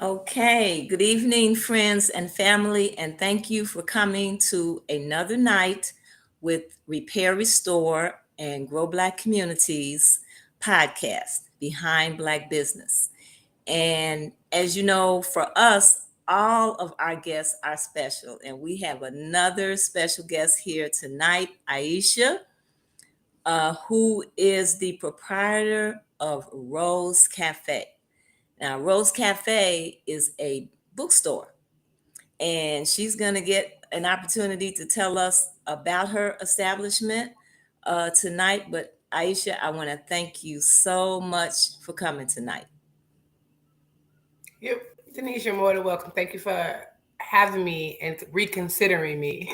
Okay, good evening, friends and family, and thank you for coming to another night with Repair, Restore, and Grow Black Communities podcast, Behind Black Business. And as you know, for us, all of our guests are special, and we have another special guest here tonight, Aisha, who is the proprietor of Rose Café. Now, Rose Cafe is a bookstore, and she's going to get an opportunity to tell us about her establishment tonight. But Aisha, I want to thank you so much for coming tonight. Yep, Denise, you're more than welcome. Thank you for having me and reconsidering me.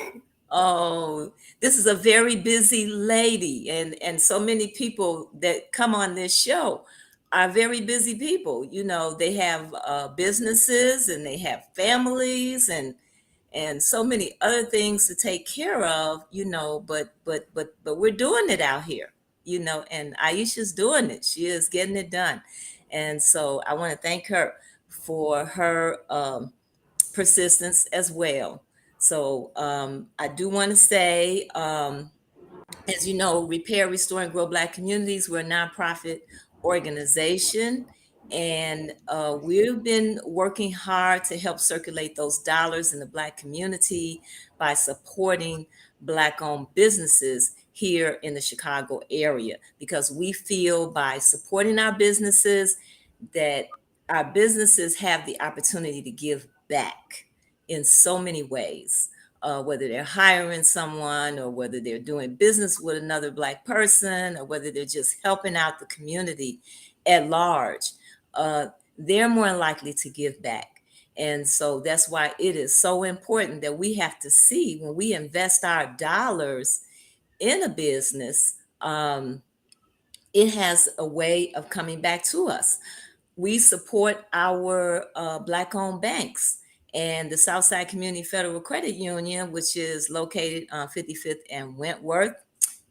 Oh, this is a very busy lady, and so many people that come on this show are very busy people. You know, they have businesses and they have families and so many other things to take care of, you know, but we're doing it out here, you know, and Aisha's doing it. She is getting it done. And so I want to thank her for her persistence as well. So I do want to say, as you know, Repair, Restore, and Grow Black Communities, we're a nonprofit organization. And we've been working hard to help circulate those dollars in the Black community by supporting Black-owned businesses here in the Chicago area, because we feel by supporting our businesses that our businesses have the opportunity to give back in so many ways, whether they're hiring someone or whether they're doing business with another Black person or whether they're just helping out the community at large, they're more likely to give back. And so that's why it is so important that we have to see when we invest our dollars in a business, it has a way of coming back to us. We support our Black-owned banks and the Southside Community Federal Credit Union, which is located on 55th and Wentworth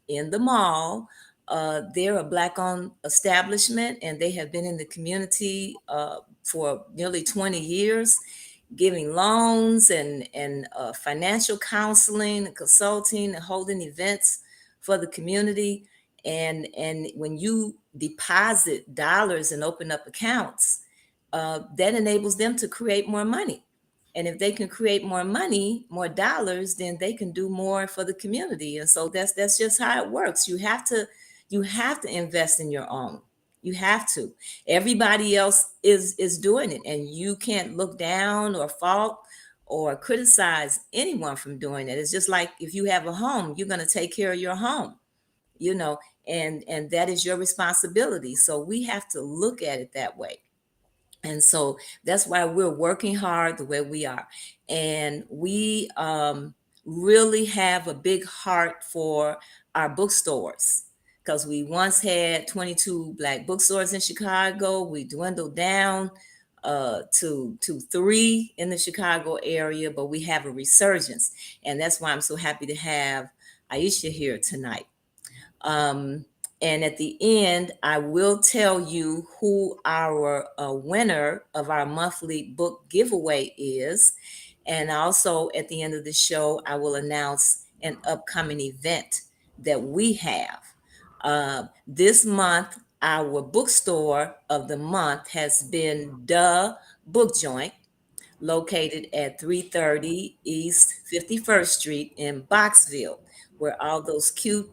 in the mall. They're a Black-owned establishment, and they have been in the community for nearly 20 years, giving loans and financial counseling and consulting and holding events for the community. And when you deposit dollars and open up accounts, that enables them to create more money. And if they can create more money, more dollars, then they can do more for the community. And so that's just how it works. You have to invest in your own. You have to. Everybody else is doing it, and you can't look down or fault or criticize anyone from doing it. It's just like if you have a home, you're going to take care of your home, you know, and that is your responsibility. So we have to look at it that way. And so that's why we're working hard the way we are. And we really have a big heart for our bookstores, because we once had 22 Black bookstores in Chicago. We dwindled down to three in the Chicago area, but we have a resurgence. And that's why I'm so happy to have Aisha here tonight. Um, and at the end, I will tell you who our winner of our monthly book giveaway is. And also at the end of the show, I will announce an upcoming event that we have. This month, our bookstore of the month has been The Book Joint, located at 330 East 51st Street in Boxville, where all those cute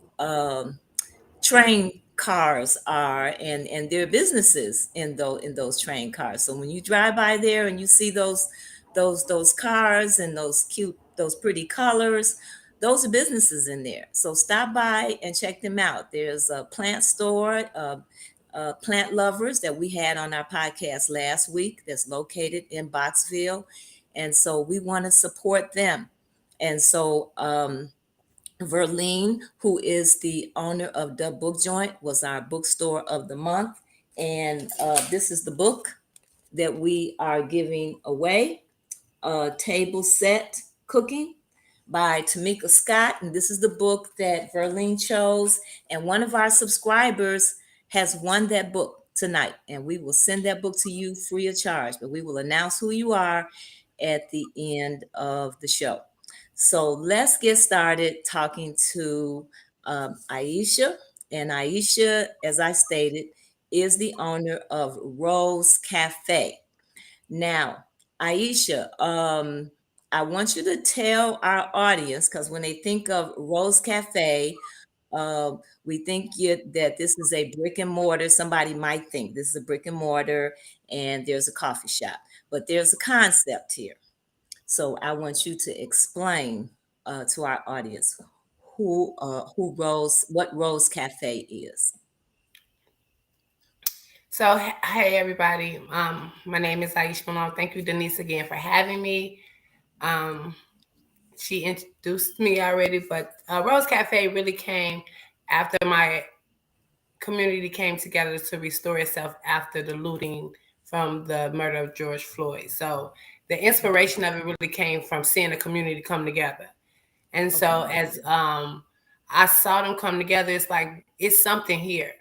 train cars are, and there are businesses in those train cars. So when you drive by there and you see those cars and those pretty colors, those are businesses in there. So stop by and check them out. There's a plant store, Plant Lovers, that we had on our podcast last week, that's located in Boxville. And so we want to support them. And so Verlene, who is the owner of the Book Joint, was our bookstore of the month. And this is the book that we are giving away, Table Set Cooking by Tamika Scott. And this is the book that Verlene chose. And one of our subscribers has won that book tonight. And we will send that book to you free of charge. But we will announce who you are at the end of the show. So let's get started talking to Aisha. And Aisha, as I stated, is the owner of Rose Café. Now, Aisha, I want you to tell our audience, because when they think of Rose Cafe, we think that this is a brick and mortar. Somebody might think this is a brick and mortar and there's a coffee shop, but there's a concept here. So I want you to explain to our audience what Rose Cafe is. So, hey everybody. My name is Aisha Malone. Thank you, Denise, again for having me. Um, she introduced me already, but Rose Cafe really came after my community came together to restore itself after the looting from the murder of George Floyd. So the inspiration of it really came from seeing the community come together. And so Okay. as I saw them come together, it's like it's something here.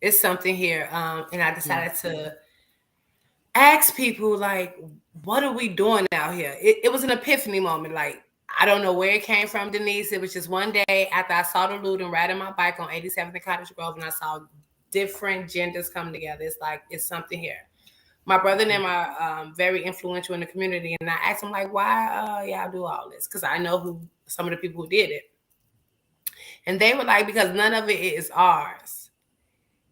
It's something here. And I Mm, decided to ask people like, what are we doing out here? It was an epiphany moment. Like, I don't know where it came from, Denise. It was just one day after I saw the looting, riding my bike on 87th and Cottage Grove, and I saw different genders come together. It's like, it's something here. My brother and them are very influential in the community, and I asked them like, why y'all do all this? Because I know who some of the people who did it. And they were like, because none of it is ours.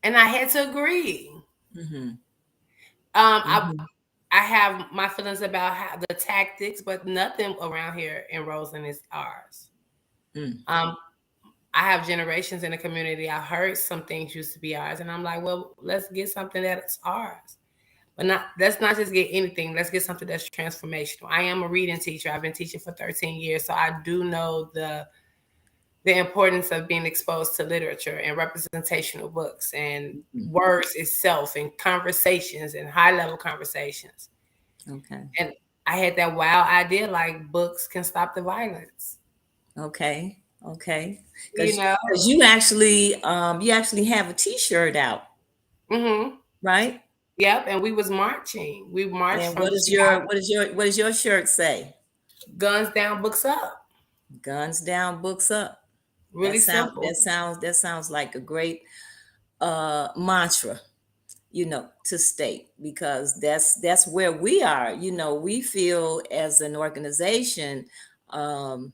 And I had to agree. mm-hmm, Um, I mm-hmm, I have my feelings about how the tactics, but nothing around here in Roseland is ours. mm, Um, I have generations in the community. I heard some things used to be ours, and I'm like, well, let's get something that's ours. But not let's not just get anything. Let's get something that's transformational. I am a reading teacher. I've been teaching for 13 years, so I do know the importance of being exposed to literature and representational books and mm. words itself and conversations and high level conversations. Okay. And I had that wild idea like books can stop the violence. Okay. Okay. You Because know? you actually have a T-shirt out, Mm-hmm. right? Yep. And we was marching. We marched And from Chicago. what does your shirt say? Guns down, books up. Guns down, books up. Really simple. That sounds like a great mantra, to state, because that's where we are. We feel as an organization um,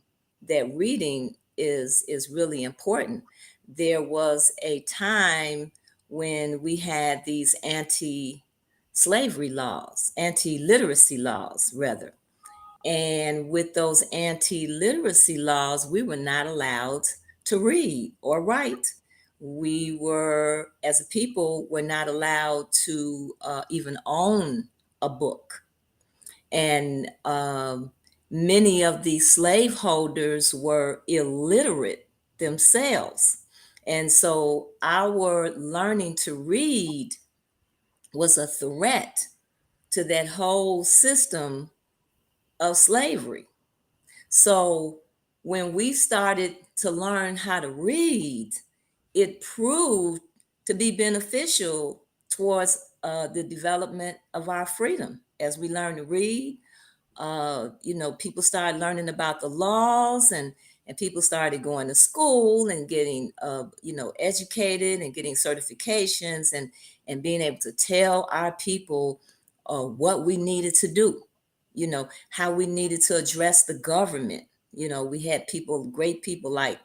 that reading is really important. There was a time when we had these anti-slavery laws, anti-literacy laws rather, and with those anti-literacy laws, we were not allowed to read or write. We were, as a people, were not allowed to even own a book. And many of these slaveholders were illiterate themselves. And so our learning to read was a threat to that whole system of slavery. So when we started to learn how to read, it proved to be beneficial towards the development of our freedom. As we learn to read, people started learning about the laws, and people started going to school and getting, educated and getting certifications, and being able to tell our people what we needed to do, how we needed to address the government. We had great people like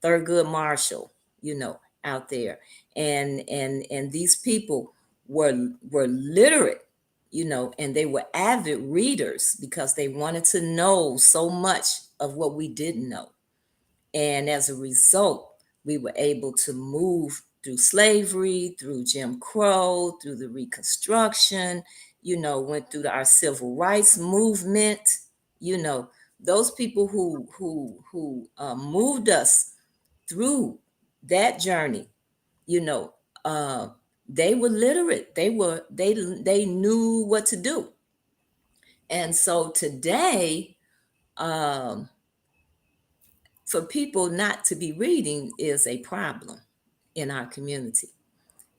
Thurgood Marshall, out there, and these people were literate, and they were avid readers because they wanted to know so much of what we didn't know. And as a result, we were able to move through slavery, through Jim Crow, through the Reconstruction, went through our civil rights movement. You know, those people who moved us through that journey, you know, uh, they were literate. They knew what to do. And so today, um, for people not to be reading is a problem in our community.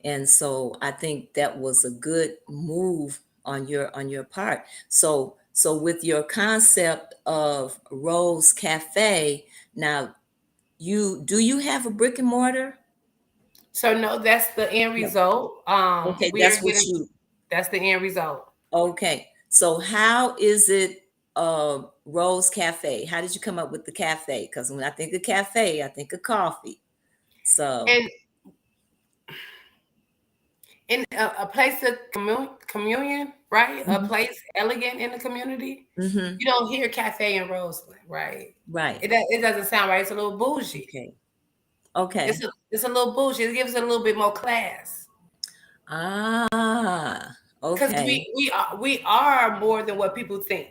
And so I think that was a good move on your part. So with your concept of Rose Cafe, now you have a brick and mortar? So no, that's the end No. result. Okay, We are that's what getting you that's the end result. okay. So how is it Rose Cafe? How did you come up with the cafe? Because when I think of cafe, I think of coffee. So And in a place of communion, right? A mhm, place elegant in the community. mhm, You don't hear cafe in Roseland, right? right. It doesn't sound right. It's a little bougie. Okay. Okay. It's a little bougie. It gives it a little bit more class. Ah, Because okay. we are more than what people think.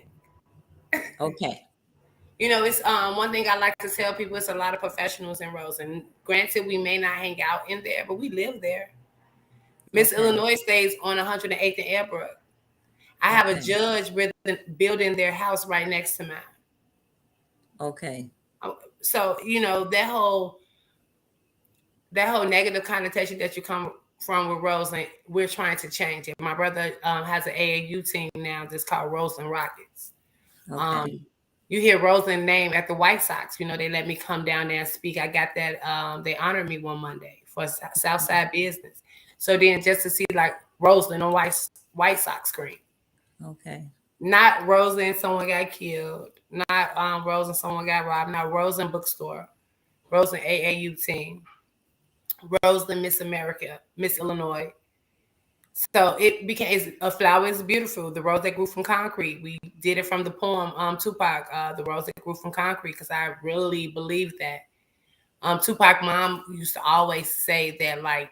Okay. You know, it's one thing I like to tell people. It's a lot of professionals in Roseland. Granted, we may not hang out in there, but we live there. Miss Okay. Illinois stays on 108th and Airbrook. I have a Okay. judge building their house right next to mine. Okay. So you know that whole negative connotation that you come from with Roseland, we're trying to change it. My brother has an AAU team now that's called Roseland Rockets. Um, Okay. you hear Roseland name at the White Sox. You know, they let me come down there and speak. I got that. They honored me one Monday for Southside Business. So then just to see like Roseland on White Sox screen, Okay. not Roseland someone got killed, not Roseland someone got robbed, not Roseland bookstore, Roseland AAU team, Roseland Miss America, Miss Illinois. So it became a flower is beautiful. The rose that grew from concrete. We did it from the poem Tupac, the rose that grew from concrete, because I really believe that. Tupac mom used to always say that like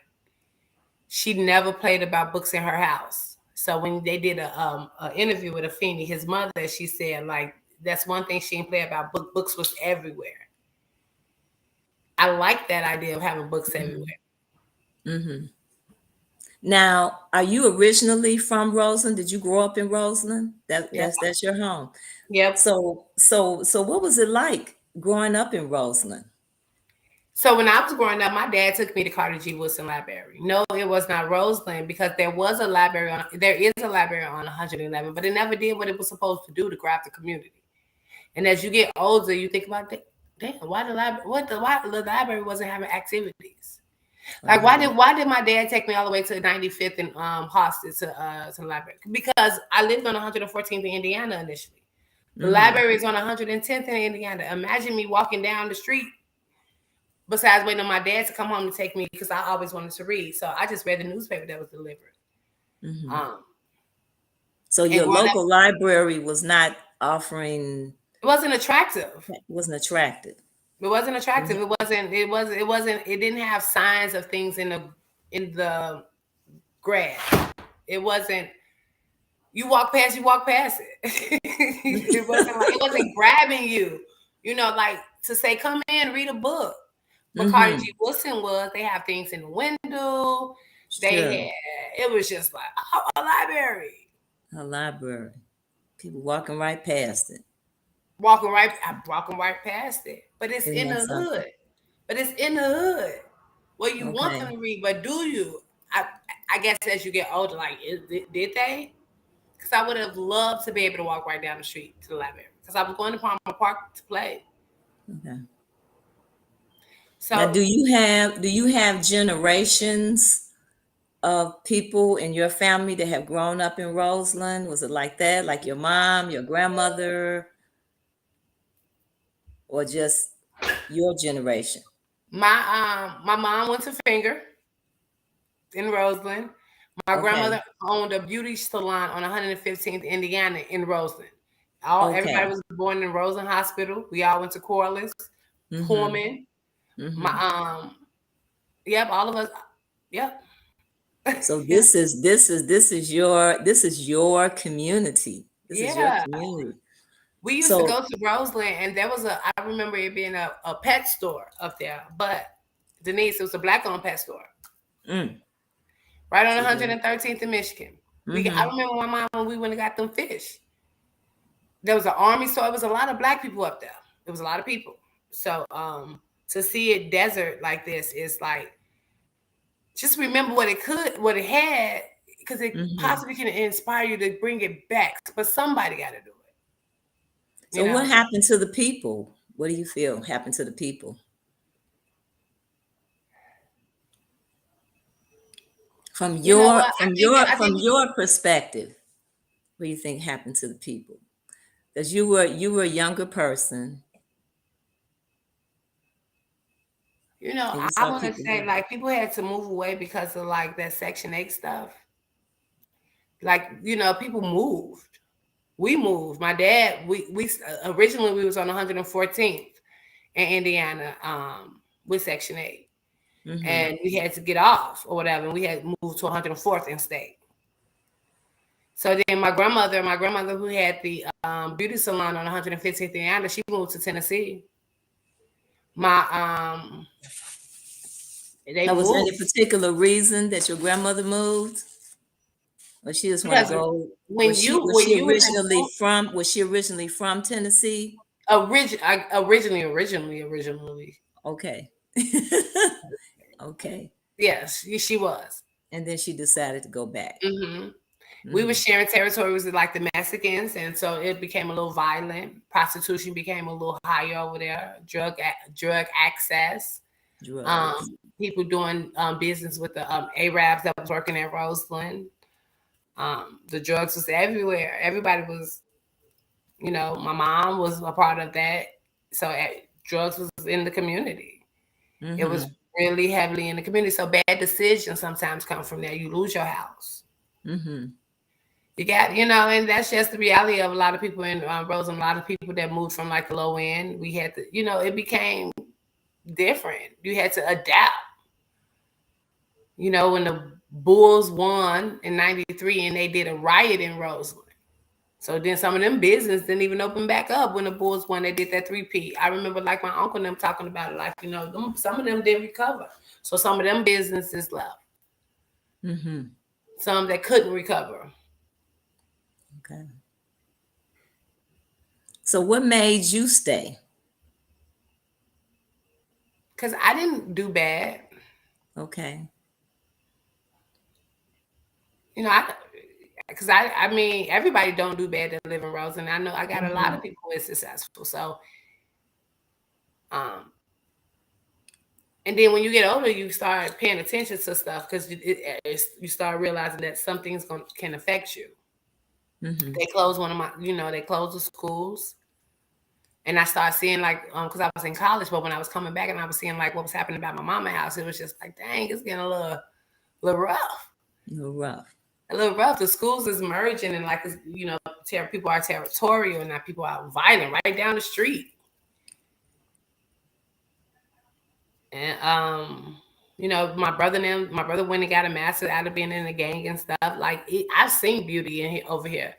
she never played about books in her house. So when they did a interview with Afeni, his mother, she said like that's one thing she didn't play about books was everywhere. I like that idea of having books Hmm. everywhere. Hmm. Now, are you originally from Roseland? Did you grow up in Roseland? Yeah. That's your home. Yep. So what was it like growing up in Roseland? So when I was growing up, my dad took me to Carter G. Woodson Library. No, it was not Roseland because there is a library on 111, but it never did what it was supposed to do to grab the community. And as you get older, you think about, damn, why the library wasn't having activities? Like Oh, why did my dad take me all the way to 95th and Hosted to the library? Because I lived on 114th in Indiana initially. The mm-hmm. library is on 110th in Indiana. Imagine me walking down the street besides waiting on my dad to come home to take me because I always wanted to read. So I just read the newspaper that was delivered. Mm-hmm. Um, So and your growing up, local library was not offering, it wasn't attractive. wasn't attractive. It wasn't attractive. Mhm. It didn't have signs of things in the grass. It wasn't. You walk past it. It wasn't grabbing you. You know, like to say, come in, read a book. But Carter Mm-hmm. G. Woodson they have things in the window. Sure. It was just like, oh, a library. A library. People walking right past it. I'm walking right past it. But it's Isn't in the that hood. something? But it's in the hood. Well, you want them Okay. to read, but do you? I, I guess as you get older, like, did they? Because I would have loved to be able to walk right down the street to the library. Because I was going to Palmer Park to play. Okay. Now, So do you have generations of people in your family that have grown up in Roseland? Was it like that? Like your mom, your grandmother, or just your generation? my mom went to Finger in Roseland. My grandmother Okay. owned a beauty salon on 115th Indiana in Roseland. Everybody Okay. was born in Roseland Hospital. We all went to Corliss, Mm-hmm. Pullman. My Mm-hmm. yep, all of us. Yep. So Yeah. this is your community. This is your Yeah. community. We used to So go to Roseland, and there was I remember it being a pet store up there. But Denise, it was a black owned pet store. mm, right on So then, 113th in Michigan. I mm-hmm, remember my mom when we went and got them fish. There was an army, so it was a lot of black people up there. It was a lot of people. So to see it desert like this is like just remember what it had, because it mm-hmm. possibly can inspire you to bring it back. But somebody got to do it, So you what know. happened to the people? What do you feel happened to the people from You know your what? I from think your perspective? What do you think happened to the people? Because you were a younger person and you I saw want to people say leave. like people had to move away because of like that Section 8 stuff. Like people moved. We moved. My dad. We originally we was on 114th in Indiana with Section 8, Mm-hmm. and we had to get off or whatever. And we had moved to 104th in state. So then my grandmother who had the beauty salon on 115th in Indiana, she moved to Tennessee. My they Now, was there any moved particular reason that your grandmother moved, or she just want to because go? Was when she you was in originally school, from? Was she originally from Tennessee? originally, Okay. Okay. yes, she was. And then she decided to go back. Hmm. We were Mm-hmm. sharing territory with like the Mexicans, and so it became a little violent. Prostitution became a little higher over there. Drug access. Drugs. People doing business with the Arabs that was working at Roseland. The drugs was everywhere. Everybody was, my mom was a part of that. So drugs was in the community. It was Mm-hmm. really heavily in the community. So bad decisions sometimes come from there. You lose your house. Mm-hmm. You got, and that's just the reality of a lot of people in Rose, and a lot of people that moved from like the low end. We had to, it became different. You had to adapt. When the Bulls won in '93 and they did a riot in Roseland. So then some of them business didn't even open back up when the Bulls won. They did that 3P. I remember like my uncle and them talking about it, like, some of them didn't recover. So some of them businesses left. Mm-hmm. Some that couldn't recover. Okay. So what made you stay? Because I didn't do bad. Okay. I because I mean everybody don't do bad that live in Rose, and I know I got a lot Mm-hmm. of people who are successful. So um and then when you get older, you start paying attention to stuff because you start realizing that some things can affect you. Mm-hmm. They closed one of my, they closed the schools, and I started seeing like because I was in college, but when I was coming back and I was seeing like what was happening about my mama house, it was just like, dang, it's getting little rough. No rough. A little rough. The schools is merging, and like people are territorial, and now people are violent right down the street. And my brother went and got a master out of being in the gang and stuff. Like I've seen beauty in here over here,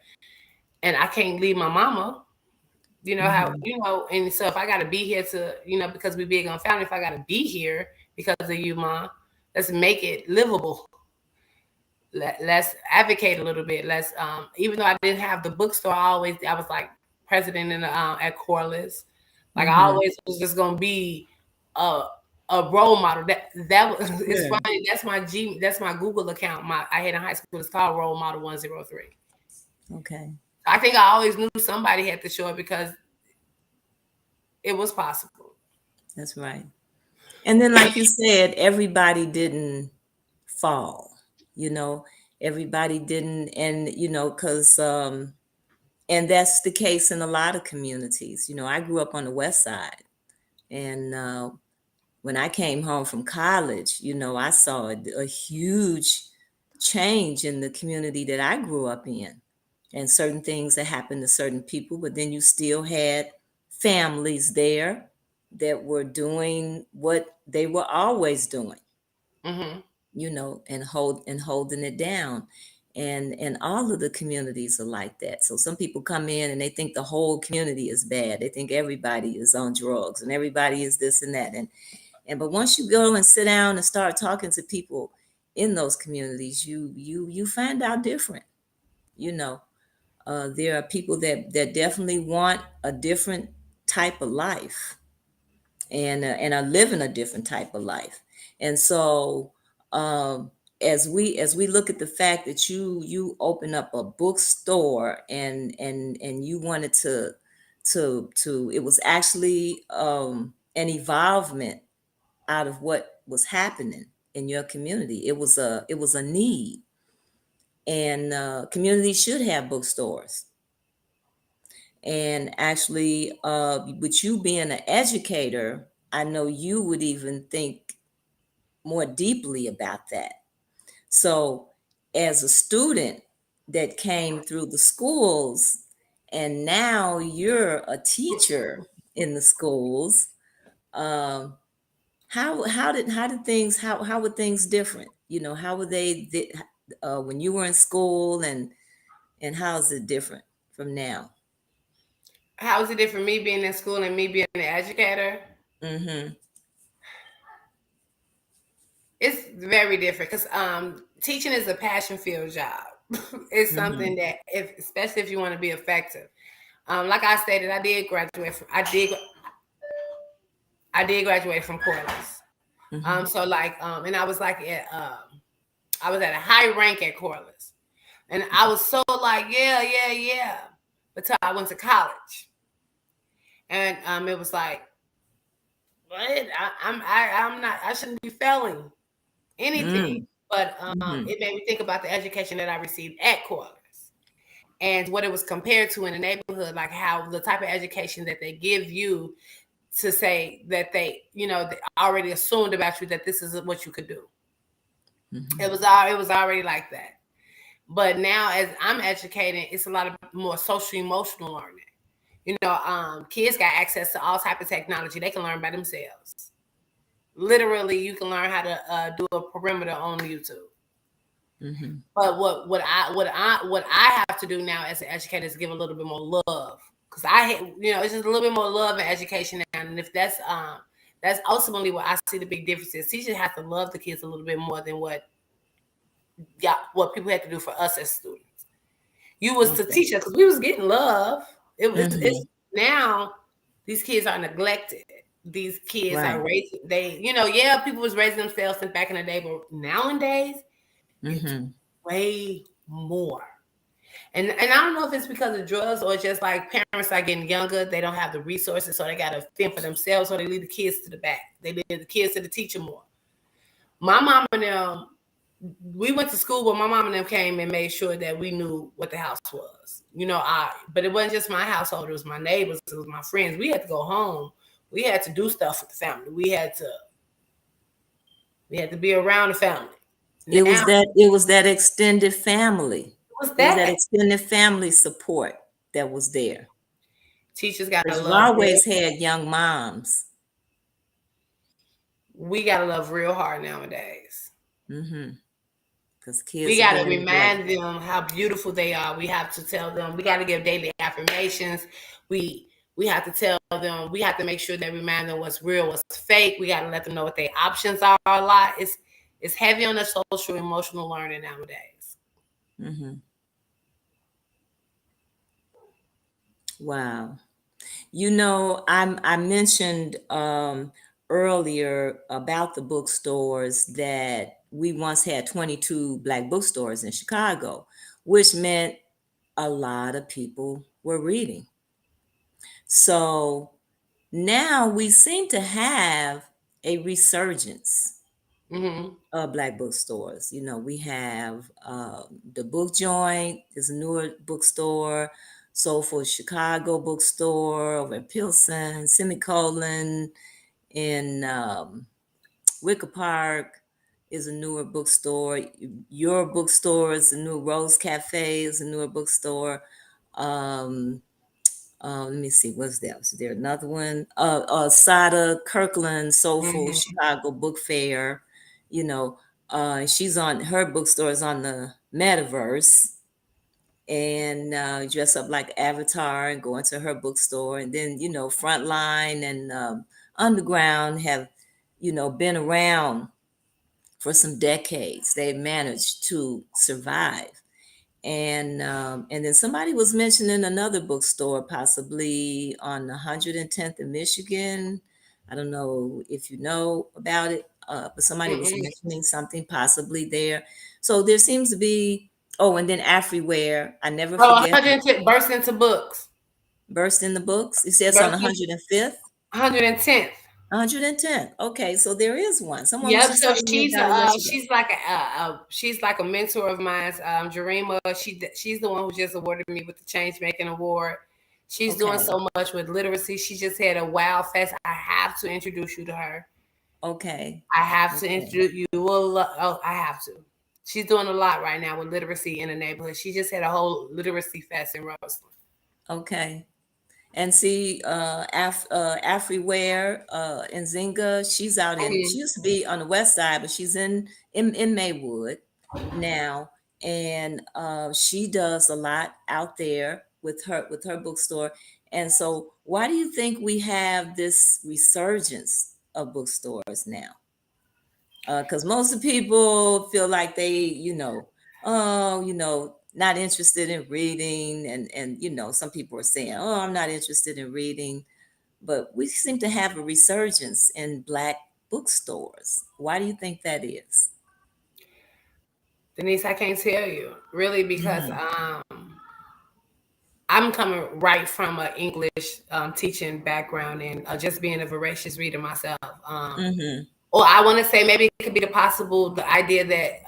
and I can't leave my mama. You know how Mm-hmm. and so if I gotta be here to because we big on family, if I gotta be here because of you, mom, let's make it livable. Let's advocate a little bit. Let's even though I didn't have the bookstore, I was like president in at Corliss. Like I Mm-hmm. always was just gonna be a a role model. That was it's Sure. funny. That's my Google account. I had in high school. It's called Role Model 103. Okay. I think I always knew somebody had to show it because it was possible. That's right. And then, like you said, everybody didn't fall. You know, everybody didn't, and because and that's the case in a lot of communities. I grew up on the West Side, and when I came home from college, I saw a huge change in the community that I grew up in, and certain things that happened to certain people. But then you still had families there that were doing what they were always doing, Hmm. and holding it down. And all of the communities are like that. So some people come in and they think the whole community is bad. They think everybody is on drugs and everybody is this and that. And but once you go and sit down and start talking to people, in those communities, you find out different. You know, there are people that definitely want a different type of life, and are living a different type of life. And so, um, as we look at the fact that you open up a bookstore, and you wanted to it was actually an evolvement out of what was happening in your community. It was a need, and communities should have bookstores. And actually, with you being an educator, I know you would even think more deeply about that. So, as a student that came through the schools, and now you're a teacher in the schools, um, how did things how were things different? How were when you were in school, and how is it different from now? How is it different me being in school and me being an educator? Mm-hmm. It's very different because teaching is a passion filled job. It's Mm-hmm. something that, if especially if you want to be effective. Like I stated, I did graduate from Corliss. Mm-hmm. So like and I was like I was at a high rank at Corliss, and I was so like yeah, until I went to college, and it was like what I'm not, I shouldn't be failing anything. Mm-hmm. But Mm-hmm. it made me think about the education that I received at Corliss and what it was compared to in the neighborhood, like how the type of education that they give you to say that they already assumed about you that this is what you could do. Mm-hmm. It was already like that. But now, as I'm educating, it's a lot of more social emotional learning. Kids got access to all type of technology. They can learn by themselves. Literally, you can learn how to do a perimeter on YouTube. Mm-hmm. But what I have to do now as an educator is give a little bit more love, because it's just a little bit more love and education now. And if that's ultimately what I see the big difference is. Teachers have to love the kids a little bit more than what people had to do for us as students. You was to Okay. teach us because we was getting love. It's Mm-hmm. now these kids are neglected. These kids are Right. raising, people was raising themselves since back in the day, but nowadays it's Mm-hmm. way more. And I don't know if it's because of drugs or just like parents are getting younger, they don't have the resources, so they gotta fend for themselves, so they leave the kids to the back. They leave the kids to the teacher more. My mom and them, we went to school, but my mom and them came and made sure that we knew what the house was. But it wasn't just my household, it was my neighbors, it was my friends. We had to go home. We had to do stuff with the family. We had to be around the family. Now It was that extended family. what's It was that that? extended family support that was there. Teachers gotta Because you love real. always had young moms. We gotta love real hard nowadays. Mm-hmm. Because We kids are got to going together. remind them how beautiful they are. We have to tell them. We got to give daily affirmations. We have to tell them. We have to make sure that remind them what's real, what's fake. We got to let them know what their options are. A lot. It's heavy on the social emotional learning nowadays. Mm-hmm. Wow. I mentioned earlier about the bookstores that we once had 22 Black bookstores in Chicago, which meant a lot of people were reading. So now we seem to have a resurgence Mm-hmm. of Black bookstores. We have the Book Joint is a newer bookstore. Soulful Chicago bookstore over in Pilsen, Semicolon in Wicker Park is a newer bookstore. Your bookstore is a new Rose Café is a newer bookstore. Um, let me see, what's that? Was there another one? Sada Kirkland Soulful Mm-hmm. Chicago Book Fair. You know, she's on her bookstore is on the metaverse, and dress up like Avatar and go into her bookstore. And then Frontline and Underground have been around for some decades. They managed to survive. And then somebody was mentioning another bookstore, possibly on 110th in Michigan. I don't know if you know about it, but somebody was Mm-mm. mentioning something possibly there. So there seems to be. Oh, and then Afriware. I never Oh, forget. 110 burst into books. Burst in the books. It says on Burst into 105th. 110th. 110th. Okay, so there is one. Someone was Yep. just So telling me about it yesterday. she's like a mentor of mine. Jarima. She's the one who just awarded me with the Change Making Award. She's doing Okay. so much with literacy. She just had a wow fest. I have to introduce you to her. Okay. I have to Okay. introduce you. Oh, I have to. She's doing a lot right now with literacy in the neighborhood. She just had a whole literacy fest in Roseland. Okay. And see, Afriware in Zinga, she's out in. She Mhm. used to be on the west side, but she's in Maywood now, and she does a lot out there with her bookstore. And so, why do you think we have this resurgence of bookstores now? Because most of the people feel like they, oh, not interested in reading, and some people are saying, oh, I'm not interested in reading, but we seem to have a resurgence in Black bookstores. Why do you think that is? Denise, I can't tell you really because Mm-hmm. I'm coming right from an English teaching background and just being a voracious reader myself. Mm-hmm. Or I want to say maybe it could be the idea that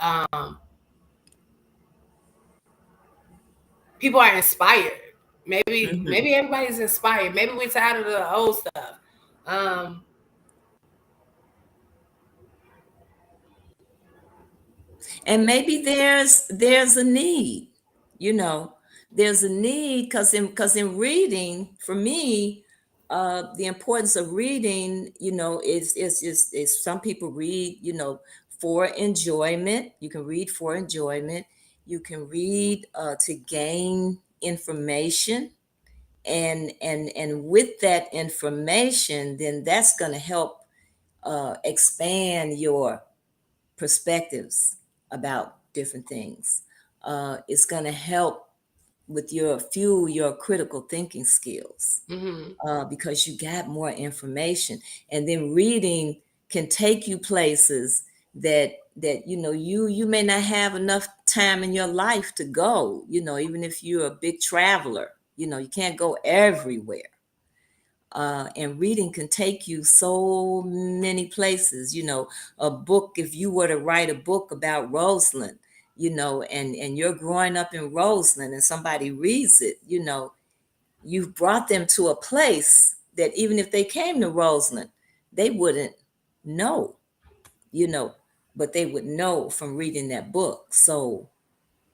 people are inspired. Mm-hmm. Maybe everybody's inspired. Maybe we're tired of the old stuff. Um, And maybe there's a need, you know there's a need because in reading, for me, the importance of reading, is some people read, for enjoyment. You can read for enjoyment. You can read to gain information, and with that information, then that's going to help expand your perspectives about different things. It's going to help with fuel your critical thinking skills, mhm, because you got more information, and then reading can take you places that you may not have enough time in your life to go. Even if you're a big traveler, you can't go everywhere, and reading can take you so many places. A book, if you were to write a book about Roseland, and you're growing up in Roseland, and somebody reads it, you've brought them to a place that even if they came to Roseland, they wouldn't know, you know, but they would know from reading that book. So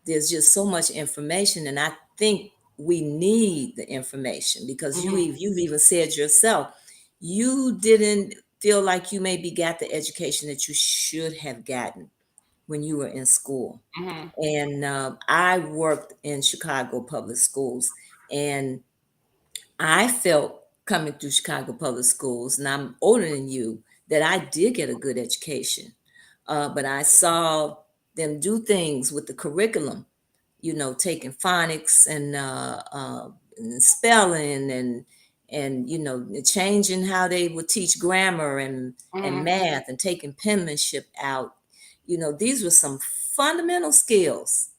there's just so much information, and I think we need the information, because mhm, you've even said yourself, you didn't feel like you maybe got the education that you should have gotten when you were in school. mhm, And I worked in Chicago public schools, and I felt, coming through Chicago public schools, and I'm older than you, that I did get a good education. But I saw them do things with the curriculum, taking phonics and spelling, and changing how they would teach grammar and mhm, math, and taking penmanship out. These were some fundamental skills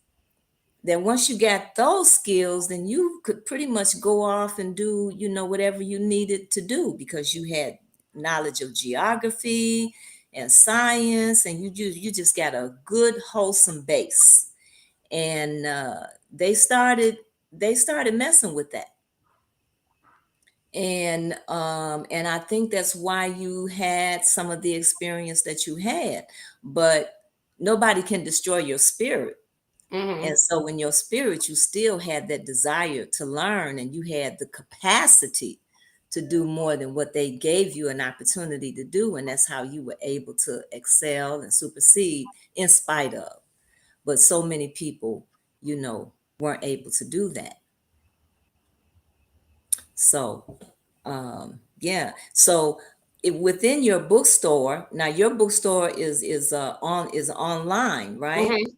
that once you got those skills, then you could pretty much go off and do, whatever you needed to do, because you had knowledge of geography and science, and you just got a good wholesome base. And they started messing with that. And I think that's why you had some of the experience that you had. But nobody can destroy your spirit. mhm, And so in your spirit, you still had that desire to learn, and you had the capacity to do more than what they gave you an opportunity to do. And that's how you were able to excel and supersede in spite of. But so many people, weren't able to do that. So, yeah. So within your bookstore. Now your bookstore is online, right? Hmm.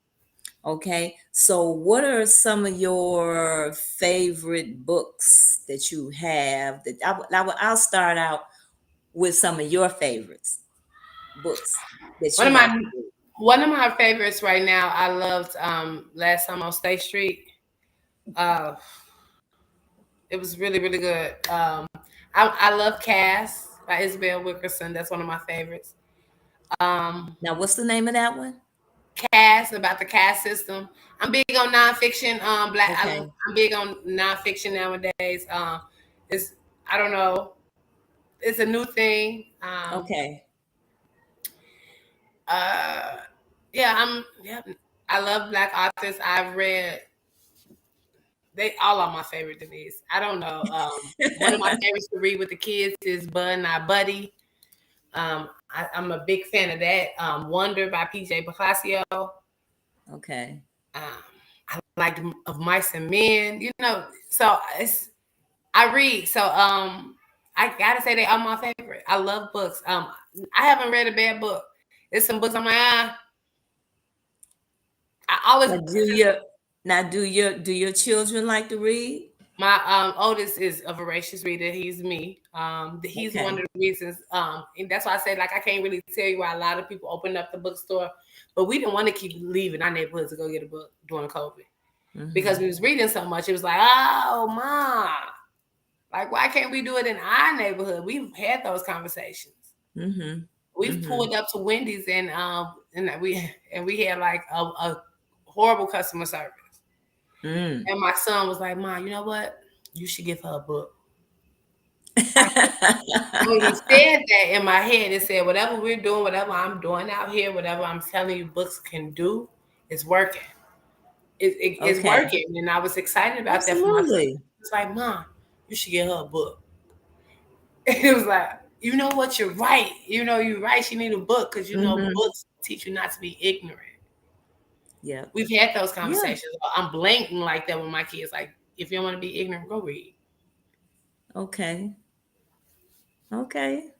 Okay. So what are some of your favorite books that you have that I'll start out with some of your favorites books that One you of like my to read. one of my favorites right now. I loved Last Time on State Street. Uh, it was really really good. I love Cass by Isabel Wilkerson. That's one of my favorites. Um, Now what's the name of that one? Cass, about the caste system. I'm big on nonfiction. Okay. I'm big on nonfiction nowadays. It's I don't know. It's a new thing. Okay. Uh, yeah, yeah. I love black authors. I've read they all are my favorite. Denise. I don't know. One of my favorites to read with the kids is Bud Not Buddy. I'm a big fan of that. Wonder by PJ Bocasio. Okay. I like of Mice and Men. So it's I read. So I gotta say they are my favorite. I love books. I haven't read a bad book. There's some books I'm like, I always Now do your do your children like to read? my oldest is a voracious reader. He's me. He's one of Okay. the reasons. And that's why I say like I can't really tell you why a lot of people open up the bookstore, but we didn't want to keep leaving our neighborhoods to go get a book during COVID because Mm-hmm. we was reading so much. It was like, oh mom, like why can't we do it in our neighborhood? We've had those conversations. Mm-hmm. We've Mm-hmm. pulled up to Wendy's and we had like a horrible customer service. Mm. And my son was like, "Mom, you know what? You should give her a book." I, when he said that in my head, it said, "Whatever we're doing, whatever I'm doing out here, whatever I'm telling you, books can do, is working. It's Okay. working." And I was excited about that for my son. Absolutely. It's like, "Mom, you should give her a book." And it was like, you know what? You're right. You're right. She need a book because Mm-hmm. books teach you not to be ignorant. Yep. We've had those Yeah. conversations. I'm blanking like that with my kids. Like, if you don't want to be ignorant, go read. Okay. Okay.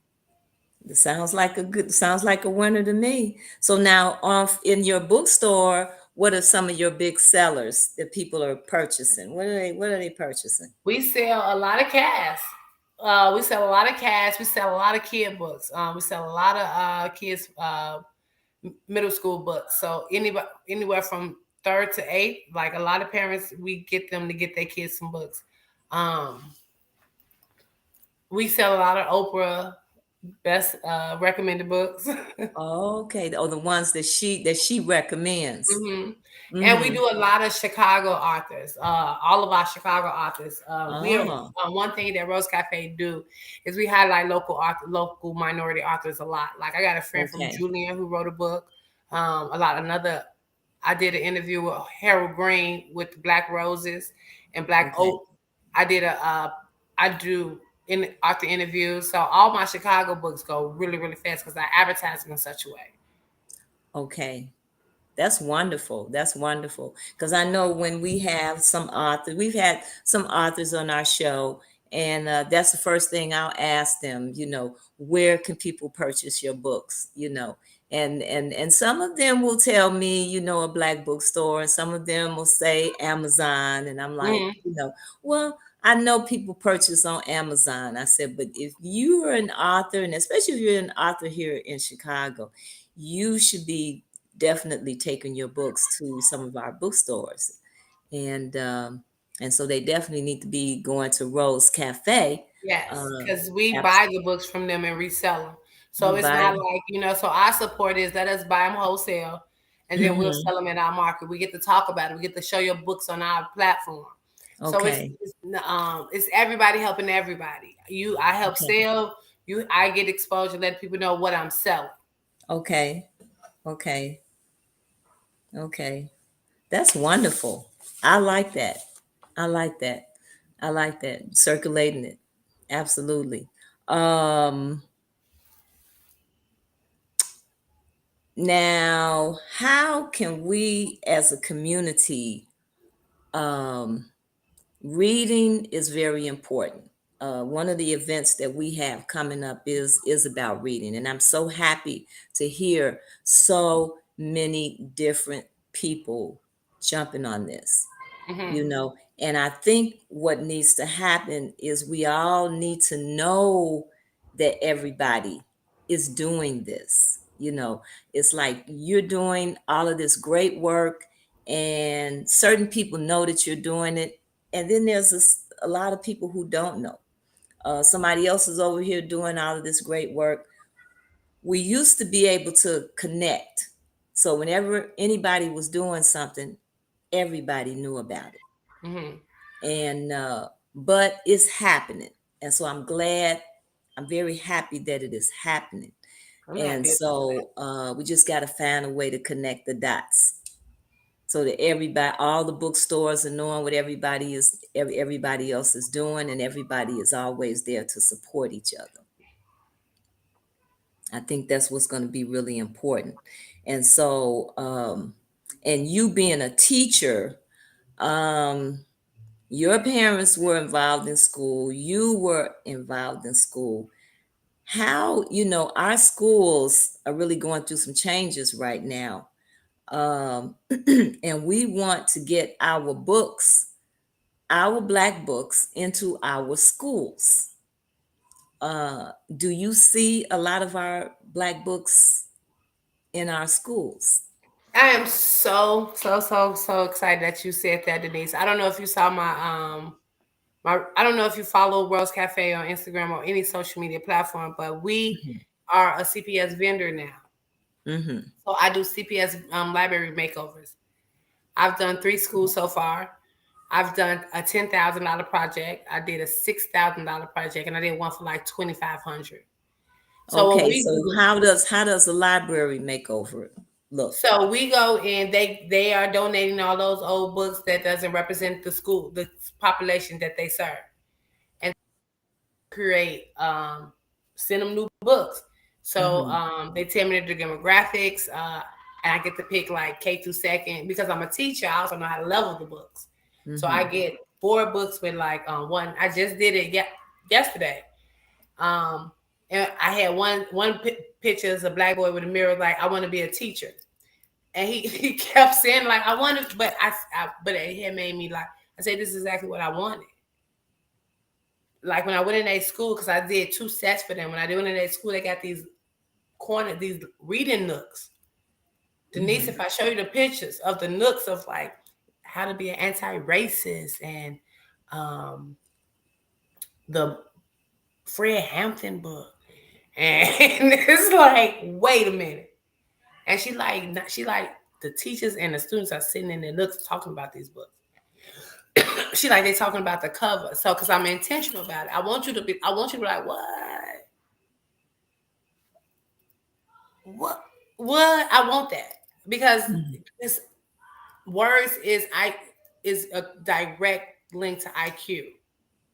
It sounds like a winner to me. So now off in your bookstore, what are some of your big sellers that people are purchasing? What are they purchasing? We sell a lot of cast. We sell a lot of cast. We sell a lot of kid books. We sell a lot of kids middle school books. So anywhere from third to eighth, like a lot of parents, we get them to get their kids some books. Um, we sell a lot of Oprah best recommended books. Okay. Oh, the ones that she recommends. Hmm. And we Mm-hmm. do a lot of Chicago authors. All of our Chicago authors. We are Oh, one thing that Rose Cafe do is we highlight local minority authors a lot. Like I got a friend from okay. Julian who wrote a book. A lot another. I did an interview with Harold Green with Black Roses and Black Okay. Oak. I did I do in author interviews. So all my Chicago books go really really fast because I advertise them in such a way. Okay. That's wonderful. That's wonderful. Because I know when we've had some authors on our show, and that's the first thing I'll ask them. Where can people purchase your books? And some of them will tell me, a black bookstore, and some of them will say Amazon, and I'm like, Hmm. well, I know people purchase on Amazon. I said, but if you are an author, and especially if you're an author here in Chicago, you should be definitely taking your books to some of our bookstores, and so they definitely need to be going to Rose Cafe. Yes, Uh, because we abs- buy the books from them and resell them. So you it's buy not them. like, so our support is let us buy them wholesale and then we'll Hmm. sell them in our market. We get to talk about it. We get to show your books on our platform. So it's, Okay. it's it's everybody helping everybody. I help Okay. sell, I get exposure, let people know what I'm selling. Okay. Okay. Okay. That's wonderful. I like that. I like that. I like that. Circulating it. Absolutely. Um, Now, how can we as a community, um, reading is very important. one of the events that we have coming up is about reading, and I'm so happy to hear so many different people jumping on this. Hmm. You know, and I think what needs to happen is we all need to know that everybody is doing this. You know, it's like you're doing all of this great work, and certain people know that you're doing it, and then there's a lot of people who don't know. Somebody else is over here doing all of this great work. We used to be able to connect, so whenever anybody was doing something, everybody knew about it. Hmm. And but it's happening, and so I'm glad, I'm very happy that it is happening. I'm And happy about so we just got to find a way to connect the dots so that everybody, all the bookstores are knowing what everybody else is doing, and everybody is always there to support each other. I think that's what's going to be really important. And so and you being a teacher, um your parents were involved in school, you were involved in school. How, our schools are really going through some changes right now. um and we want to get our books, our black books, into our schools. Do you see a lot of our black books in our schools? I am so excited that you said that, Denise. I don't know if you saw I don't know if you follow Rose Cafe on Instagram or any social media platform, but we Hmm. are a CPS vendor now. Hmm. So I do CPS library makeovers. I've done 3 schools so far. I've done a $10,000 project. I did a $6,000 project, and I did one for like 2,500. So what Okay, we so do, how does the library makeover look? so we go in. They are donating all those old books that doesn't represent the school, the population that they serve, and create send them new books. So Hmm. they tell me the demographics, and I get to pick like K through second because I'm a teacher. I also know how to level the books. So I Hmm. get 4 books with like one. I just did it yesterday. Um, and I had one picture as a black boy with a mirror, like I want to be a teacher, and he kept saying like I want to, but but it had made me like I said this is exactly what I wanted. Like when I went in a school, because I did 2 sets for them. When I went in a school, they got these reading nooks. Denise, Hmm. if I show you the pictures of the nooks of like how to be an anti-racist and um, the Fred Hampton book, and it's like, wait a minute. And she like the teachers and the students are sitting in their nooks talking about these books. She like they talking about the cover. So because I'm intentional about it, I want you to be like, what what I want that because Hmm. this words is a direct link to IQ.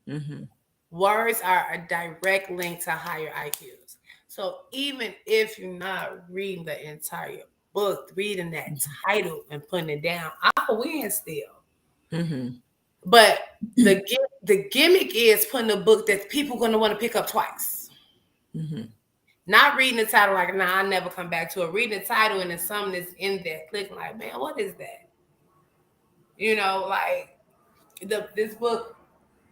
Hmm. Words are a direct link to higher IQs. So even if you're not reading the entire book, reading that title and putting it down, I'll win still. Hmm. But the gimmick is putting a book that people gonna want to pick up twice. Hmm. Not reading the title like, nah, I never come back to it. Reading the title and then something that's in there, clicking like, man, what is that? Like this book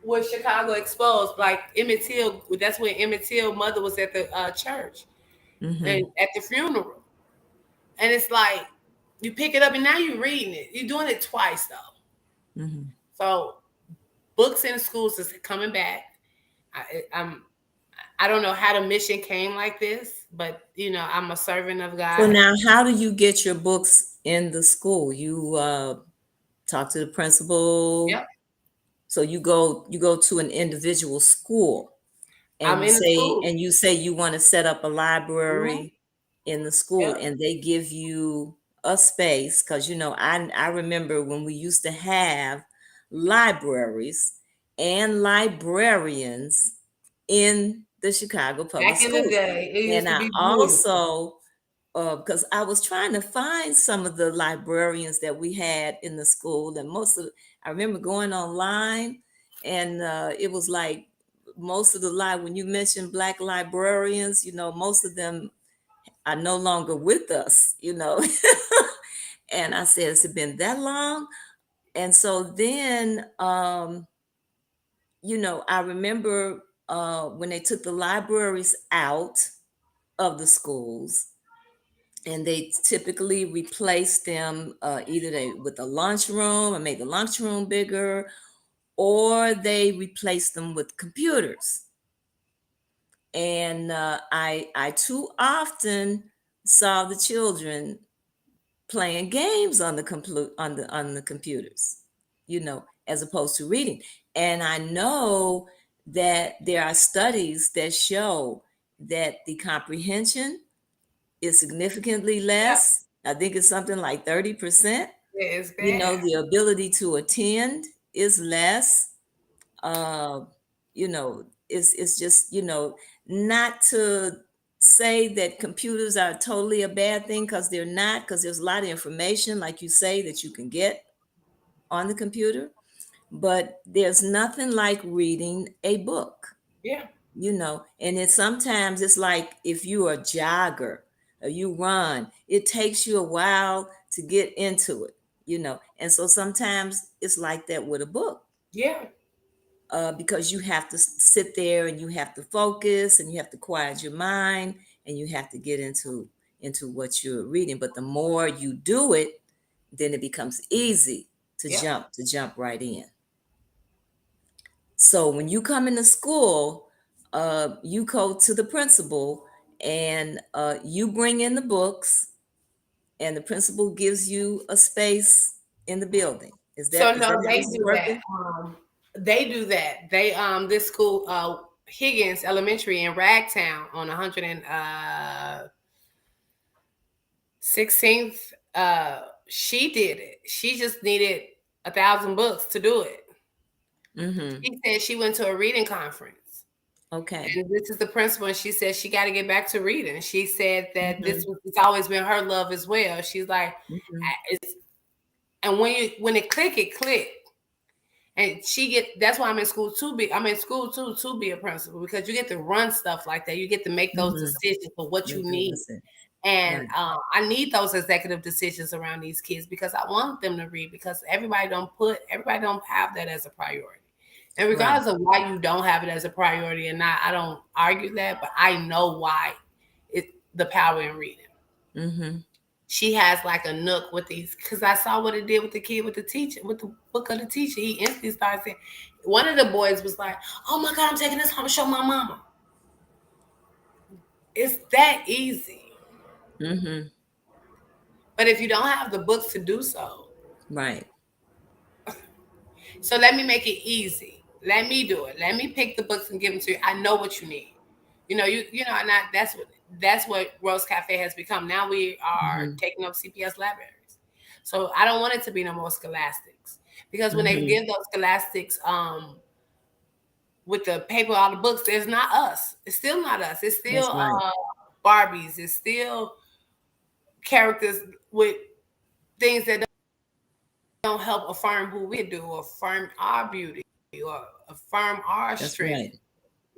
was Chicago Exposed. Like Emmett Till, that's when Emmett Till mother was at the church and Hmm. at the funeral. And it's like you pick it up and now you're reading it. You're doing it twice though. Hmm. So books in schools is coming back. I'm I don't know how the mission came like this, but I'm a servant of So God. now, how do you get your books in the school? You talk to the principal. Yep. So you go to an individual school, and I'm you in the say school. you want to set up a Hmm. library in the school, Yep. and they give you a space, because I remember when we used to have libraries and librarians in the Chicago Public Back in the Schools. day, it used And to I be beautiful. also, because I was trying to find some of the librarians that we had in the school, and I remember going online, and it was like most of the when you mentioned Black librarians, most of them are no longer with us, And I said, has it been that long? And so then, I remember when they took the libraries out of the schools, and they typically replaced them either with a lunchroom or made the lunchroom bigger, or they replaced them with computers. And I too often saw the children playing games on the computers, as opposed to reading. And I know that there are studies that show that the comprehension is significantly Yeah, less. I think it's something like 30%. it's bad. The ability to attend is less. Uh, it's just, not to say that computers are totally a bad thing, because they're not, because there's a lot of information, like you say, that you can get on the computer. But there's nothing like reading a book, Yeah, and sometimes it's like if you're a jogger or you run, it takes you a while to get into it, and so sometimes it's like that with a book, yeah, because you have to sit there and you have to focus and you have to quiet your mind and you have to get into what you're reading. But the more you do it, then it becomes easy to yeah. jump right in. So when you come into school, you go to the principal and you bring in the books, and the principal gives you a space in the building. Is So that no, how they this is do that. working? They do that. They this school, Higgins Elementary in Ragtown on 116th. She did it. She just needed 1,000 books to do it. Mm-hmm. She said she went to a reading conference. Okay. And this is the principal, and she said she got to get back to reading. She said that Mm-hmm. it's always been her love as well. She's like, Mm-hmm. it's, and when it click, it click. And that's why I'm in school too to be a principal, because you get to run stuff like that. You get to make those Mm-hmm. decisions for what you Make the need. listen. And Right. I need those executive decisions around these kids, because I want them to read, because everybody don't have that as a priority. And Right. regardless of why you don't have it as a priority or not, I don't argue that, but I know why the power in reading. Mm-hmm. She has like a nook with these, because I saw what it did with the kid, with the teacher, with the book of the teacher. He instantly started saying, one of the boys was like, "Oh my God, I'm taking this home to show my mama." It's that easy. Mm-hmm. But if you don't have the books to do so, Right. so let me make it easy. Let me do it. Let me pick the books and give them to you. I know what you need. And that's what Rose Cafe has become. Now we are Mm-hmm. taking up CPS libraries. So I don't want it to be no more scholastics, because when they Mm-hmm. give those scholastics with the paper, all the books, there's not us. It's still not us. It's still That's right. Barbies. It's still characters with things that don't help affirm who we do, or affirm our beauty, or affirm our That's strength. right.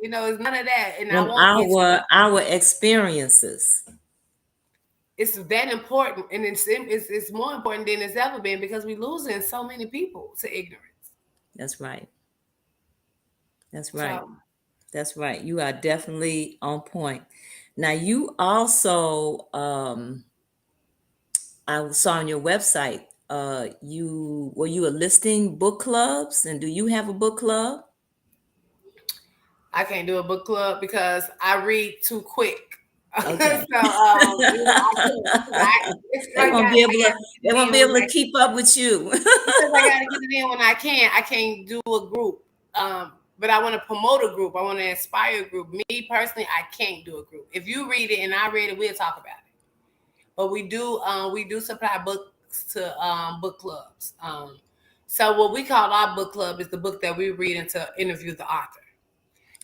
It's none of that. And I From want kids to our experiences. it's that important, and it's more important than it's ever been, because we're losing so many people to ignorance. That's right. That's right. So That's right. You are definitely on point. Now you also I saw on your website, you a listing book clubs, and do you have a book club? I can't do a book club because I read too quick. So Okay. I can't. It's They like won't be able I to gotta they get it won't in be when able to keep up with you. because I gotta get it in when I can. I can't do a group. But I want to promote a group. I want to inspire a group. Me personally, I can't do a group. If you read it and I read it, we'll talk about it. But we do supply books to book clubs. So what we call our book club is the book that we read and to interview the author.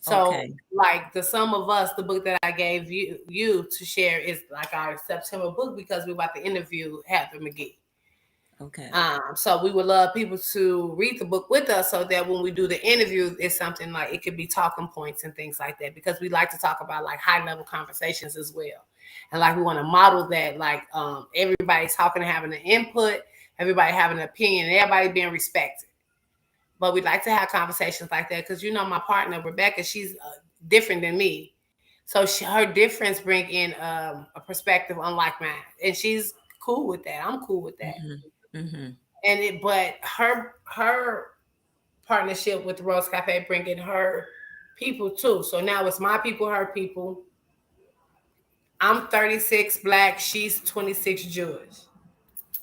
So Okay. like the Sum of Us, the book that I gave you to share is like our September book, because we're about to interview Heather McGee. Okay. So we would love people to read the book with us so that when we do the interview, it's something like it could be talking points and things like that, because we like to talk about like high level conversations as well. And like we want to model that, like everybody's talking and having an input, everybody having an opinion, and everybody being respected. But we like to have conversations like that because my partner Rebecca, she's different than me, so her difference bring in a perspective unlike mine, and she's cool with that. I'm cool with that. Mm-hmm. Mm-hmm. But her partnership with Rose Cafe bringing her people too. So now it's my people, her people. I'm 36 black. She's 26 Jewish.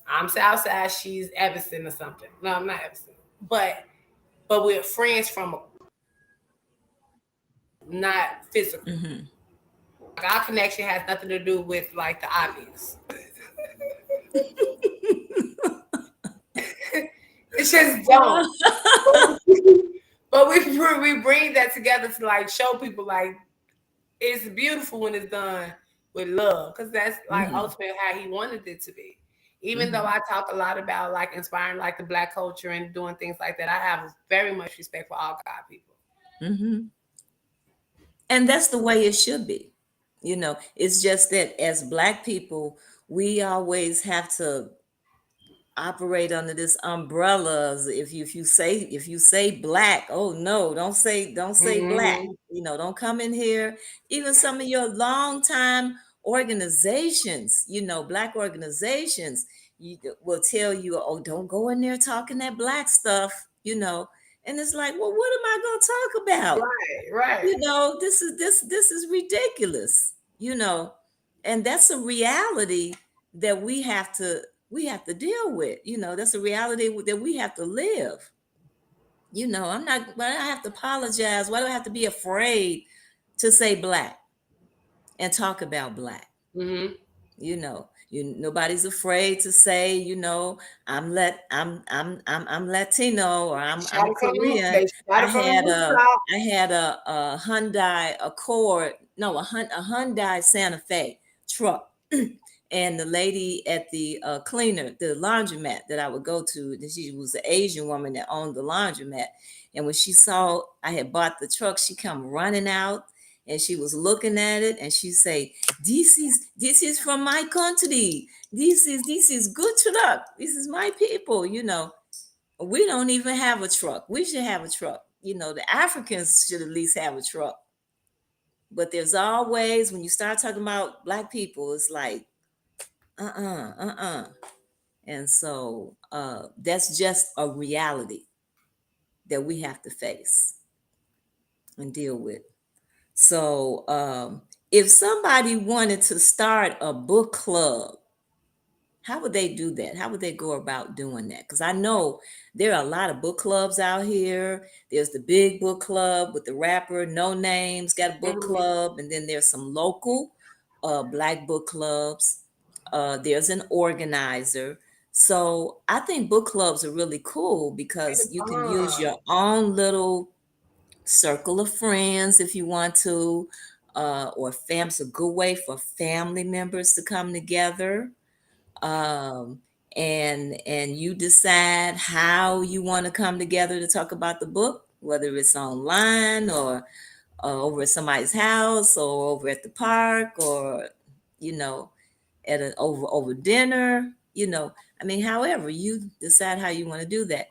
I'm Southside. She's Evanston or something. No, I'm not Evanston. But we're friends from not physical. Mm-hmm. Like our connection has nothing to do with like the obvious. It's just don't. But we bring that together to like show people like it's beautiful when it's done with love, because that's like Mm-hmm. ultimately how he wanted it to be. Even though Mm-hmm. I talk a lot about like inspiring like the black culture and doing things like that, I have very much respect for all God people. Mm-hmm. And that's the way it should be. It's just that as Black people, we always have to operate under this umbrellas. If you say black, oh no, don't say black. Mm-hmm. Don't come in here. Even some of your longtime organizations, Black organizations, will tell you, oh, don't go in there talking that black stuff. And it's like, well, what am I going to talk about? Right, right. This is ridiculous. And that's a reality that we have to deal with. That's a reality that we have to live. I'm not, why do I have to apologize? Why do I have to be afraid to say black and talk about black? Mm-hmm. Nobody's afraid to say, I'm Latino, or Shot I'm it from the Korean. they shot I it from the had a rooftop. I had a Hyundai Accord, no, a Hyundai Santa Fe truck. And the lady at the cleaner, the laundromat that I would go to, she was an Asian woman that owned the laundromat. And when she saw I had bought the truck, she come running out, and she was looking at it, and she say, this is from my country. This is good truck. This is my people. We don't even have a truck. We should have a truck. The Africans should at least have a truck. But there's always, when you start talking about Black people, it's like, uh-uh. And so that's just a reality that we have to face and deal with. So if somebody wanted to start a book club, how would they do that? How would they go about doing that? Because I know there are a lot of book clubs out here. There's the big book club with the rapper No Names, got a book Mm-hmm. club. And then there's some local Black book clubs. There's an organizer. So I think book clubs are really cool because you can use your own little circle of friends if you want to, or fam's a good way for family members to come together, um, and you decide how you want to come together to talk about the book, whether it's online or over at somebody's house or over at the park or you know at an over dinner. I mean, however you decide how you want to do that.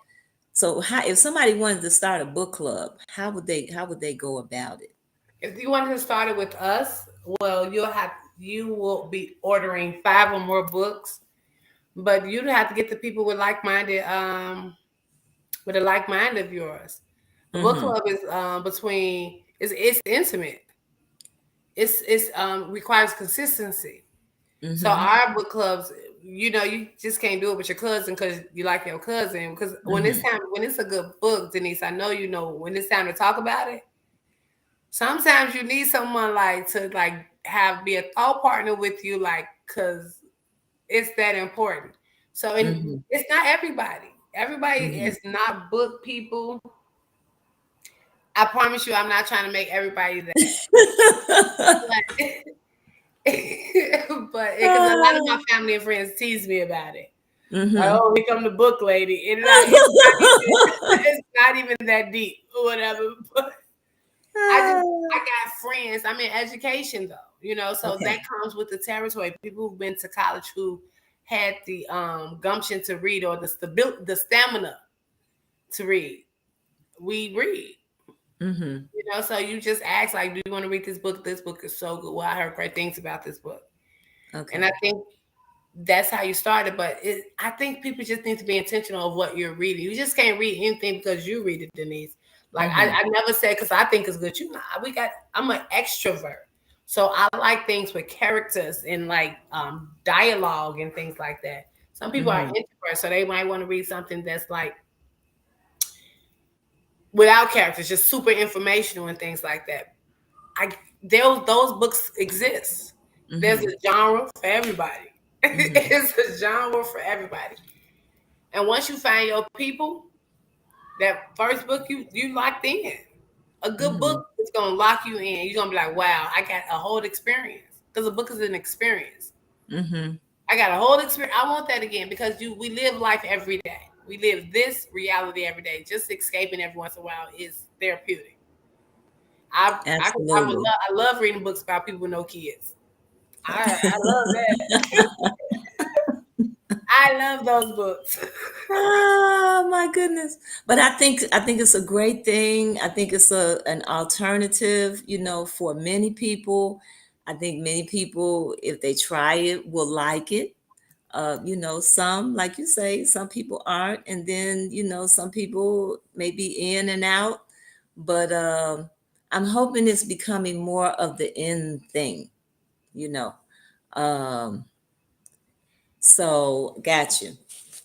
So how, if somebody wanted to start a book club, how would they go about it? If you wanted to start it with us, well, you will be ordering 5 or more books, but you'd have to get the people with a like mind of yours. A book Mm-hmm. club is between it's intimate. It's requires consistency. So Mm-hmm. our book clubs, you just can't do it with your cousin because you like your cousin. Because Mm-hmm. when it's a good book, Denise, I know when it's time to talk about it. Sometimes you need someone like to like have be a thought partner with you, like because it's that important. So and Mm-hmm. it's not everybody. Everybody Mm-hmm. is not book people. I promise you, I'm not trying to make everybody that. But because a lot of my family and friends tease me about it. Mm-hmm. Oh, here come the book lady. It's not even that deep or whatever. But I got friends. I'm in education though, so that Okay. comes with the territory. People who've been to college who had the gumption to read or the stamina to read. We read. Mm-hmm. So you just ask like, do you want to read this book? This book is so good. Well, I heard great things about this book. And I Okay. think that's how you started. But I think people just need to be intentional of what you're reading. You just can't read anything because you read it, Denise. Like Mm-hmm. I never said because I think it's good. I'm an extrovert, so I like things with characters and like dialogue and things like that. Some people are Mm-hmm. introverts, so they might want to read something that's like without characters, just super informational and things like that. I those books exist. There's Mm-hmm. a genre for everybody. Mm-hmm. It's a genre for everybody. And once you find your people, that first book you locked in. A good book Mm-hmm. is gonna lock you in. You're gonna be like, wow, I got a whole experience. Because a book is an experience. Mm-hmm. I got a whole experience. I want that again because we live life every day. We live this reality every day. Just escaping every once in a while is therapeutic. Absolutely. I love reading books about people with no kids. I love that. I love those books. Oh my goodness. But I think it's a great thing. I think it's an alternative, for many people. I think many people, if they try it, will like it. Some, like you say, some people aren't, and then, some people may be in and out. But I'm hoping it's becoming more of the in thing, you know. Um, so got you.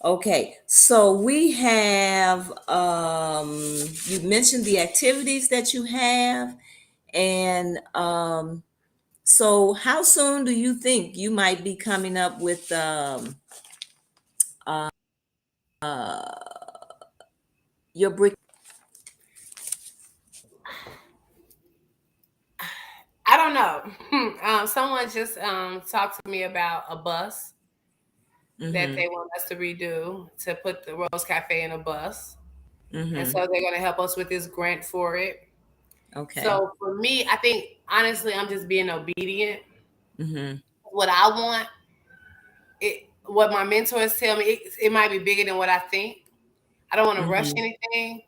Okay, so we have you mentioned the activities that you have, and so how soon do you think you might be coming up with uh, your brick? I don't know. Someone just talked to me about a bus that Mm-hmm. they want us to redo to put the Rose Cafe in a bus. And Mm-hmm. so they're going to help us with this grant for it. Okay. So for me, I think honestly, I'm just being obedient. Mm-hmm. What I want, what my mentors tell me, it might be bigger than what I think. I don't want to rush Mm-hmm. anything.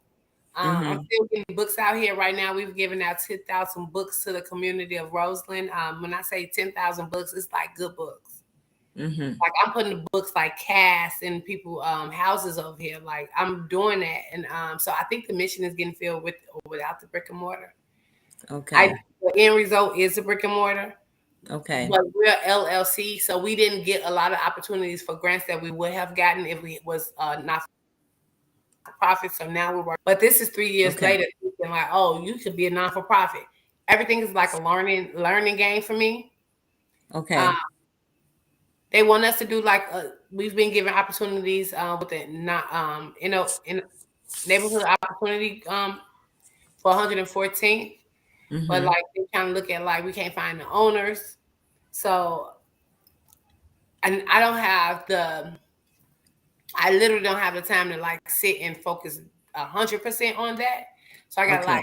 I'm Mm-hmm. still getting books out here right now. We've given out 10,000 books to the community of Roseland. When I say 10,000 books, it's like good books. Mm-hmm. Like I'm putting the books like casts in people houses over here. Like I'm doing that, and so I think the mission is getting filled with or without the brick and mortar. I Okay. The end result is a brick and mortar, Okay. but we're LLC, so we didn't get a lot of opportunities for grants that we would have gotten if we was not for profit. So now we're working. But this is 3 years Okay. later, thinking like, oh, you could be a non for profit. Everything is like a learning game for me. Um, Okay. they want us to do like we've been given opportunities with the not in neighborhood opportunity for 114, but Mm-hmm. like they kind of look at like we can't find the owners, so and I literally don't have the time to like sit and focus 100% on that. So Okay.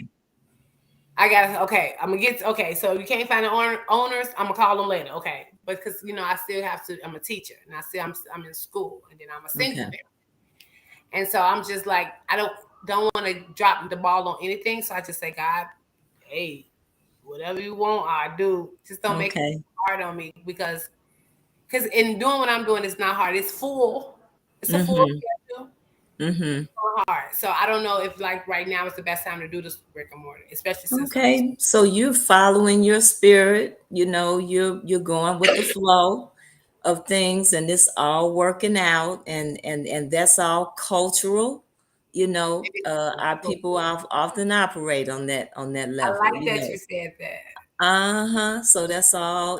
okay, I'm gonna get okay. So you can't find the owners. I'm gonna call them later. Okay, but because I still have to. I'm a teacher, and I'm in school, and then I'm a single Okay. parent, and so I'm just like I don't want to drop the ball on anything. So I just say, God, hey, whatever you want, I do. Just don't make it Okay. hard on me because in doing what I'm doing, it's not hard. It's full. It's a full Mm-hmm. schedule. Mm-hmm. Hard. So I don't know if like right now is the best time to do this brick and mortar, especially since I'm in Okay, so you're following your spirit, you're going with the flow of things, and it's all working out, and that's all cultural. Our school. people often operate on that I level, like that you said that. Uh-huh. So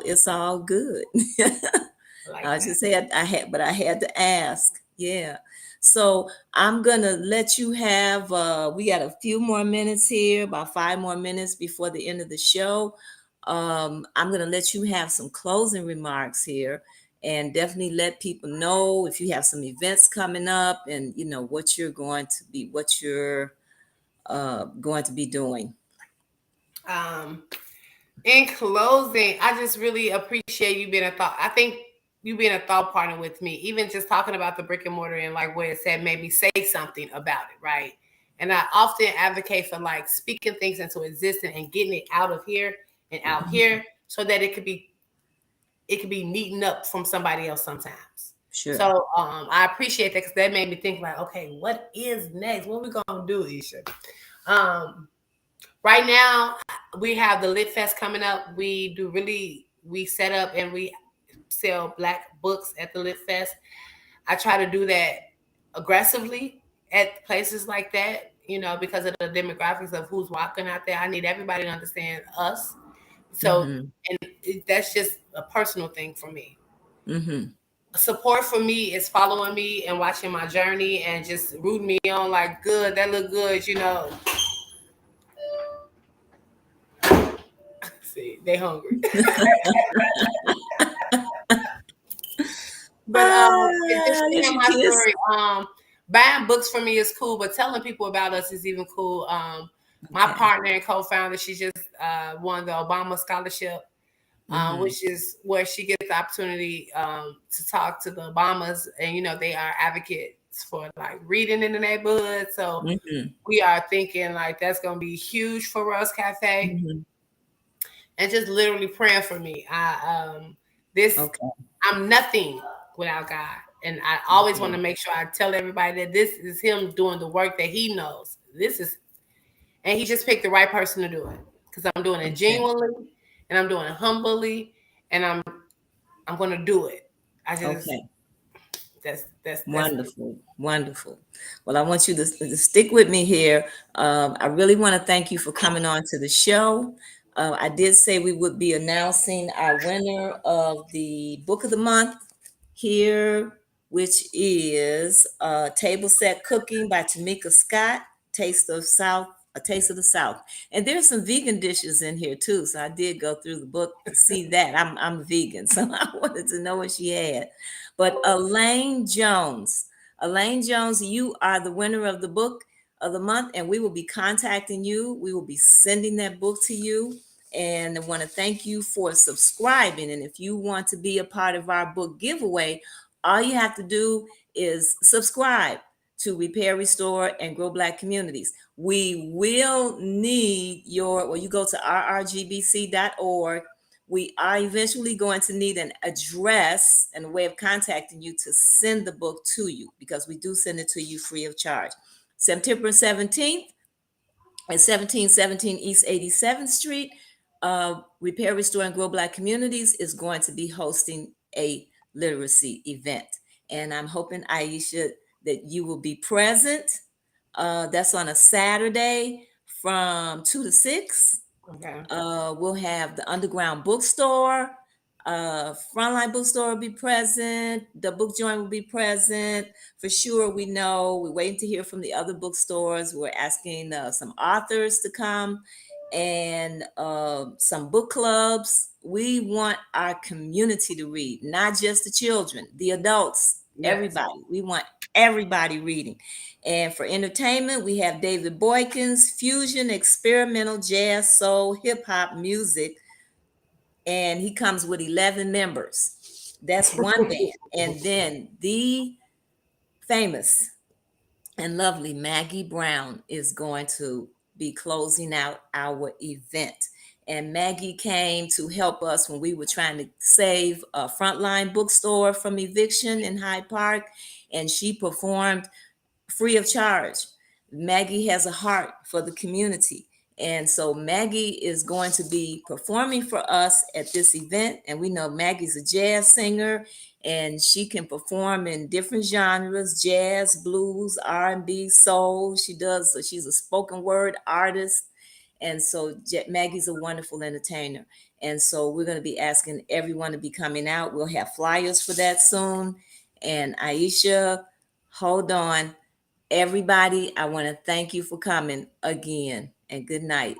it's all good. I like I that. just had I had but I had to ask. Yeah. So I'm gonna let you have we got a few more minutes here, about 5 more minutes before the end of the show. I'm gonna let you have some closing remarks here. and definitely let people know if you have some events coming up, and what you're going to be doing. Um, in closing, I just really appreciate you being a thought. I think you being a thought partner with me, even just talking about the brick and mortar and like what it said made me say something about it, right? And I often advocate for like speaking things into existence and getting it out of here and out Mhm. here so that it could be neaten up from somebody else sometimes. Sure. So I appreciate that because that made me think like, okay, what is next? What we gonna do, Isha? Um, right now we have the Lit Fest coming up. We set up and we sell Black books at the Lit Fest. I try to do that aggressively at places like that, because of the demographics of who's walking out there. I need everybody to understand us. So, Mhm. and that's just a personal thing for me. Mhm. Support for me is following me and watching my journey and just rooting me on like, good, that look good. See, they hungry. But it's just There's sharing your my kids. story. Buying books for me is cool, but telling people about us is even cool. My Okay. partner and co-founder, she just won the Obama scholarship, Mhm. which is where she gets the opportunity to talk to the Obamas, and they are advocates for like reading in the neighborhood. So Mhm. we are thinking like that's gonna be huge for Rose Cafe, Mhm. and just literally praying for me. This Okay. I'm nothing without God. And I always want Okay. to make sure I tell everybody that this is him doing the work that he knows. And he just picked the right person to do it. Because I'm doing it Okay. genuinely and I'm doing it humbly and I'm gonna do it. I just Okay. that's me. Wonderful, wonderful. Well, I want you to stick with me here. I really want to thank you for coming on to the show. I did say we would be announcing our winner of the book of the month here, which is Table Set Cooking by Tamika Scott, Taste of South, A Taste of the South. And there's some vegan dishes in here too. So I did go through the book to see that. I'm vegan, so I wanted to know what she had. But Elaine Jones, you are the winner of the book of the month, and we will be contacting you. We will be sending that book to you. And I want to thank you for subscribing. And if you want to be a part of our book giveaway, all you have to do is subscribe to Repair, Restore, and Grow Black Communities. We will need you go to rrgbc.org. We are eventually going to need an address and a way of contacting you to send the book to you, because we do send it to you free of charge. September 17th at 1717 East 87th Street, Repair, Restore, and Grow Black Communities is going to be hosting a literacy event. And I'm hoping, Aisha, that you will be present. That's on a Saturday from 2 to 6. Okay. We'll have the Underground Bookstore. Frontline Bookstore will be present. The Book Joint will be present. For sure, we know. We're waiting to hear from the other bookstores. We're asking some authors to come, and some book clubs. We want our community to read, not just the children, the adults, Yes. everybody. We want everybody reading. And for entertainment, we have David Boykins, fusion, experimental, jazz, soul, hip hop music, and he comes with 11 members. That's one band. And then the famous and lovely Maggie Brown is going to be closing out our event. And Maggie came to help us when we were trying to save a Frontline Bookstore from eviction in Hyde Park, and she performed free of charge. Maggie has a heart for the community. And so Maggie is going to be performing for us at this event. And we know Maggie's a jazz singer, and she can perform in different genres: jazz, blues, R&B, soul. She's a spoken word artist. And so Maggie's a wonderful entertainer. And so we're going to be asking everyone to be coming out. We'll have flyers for that soon. And Aisha, hold on. Everybody, I want to thank you for coming again, and good night.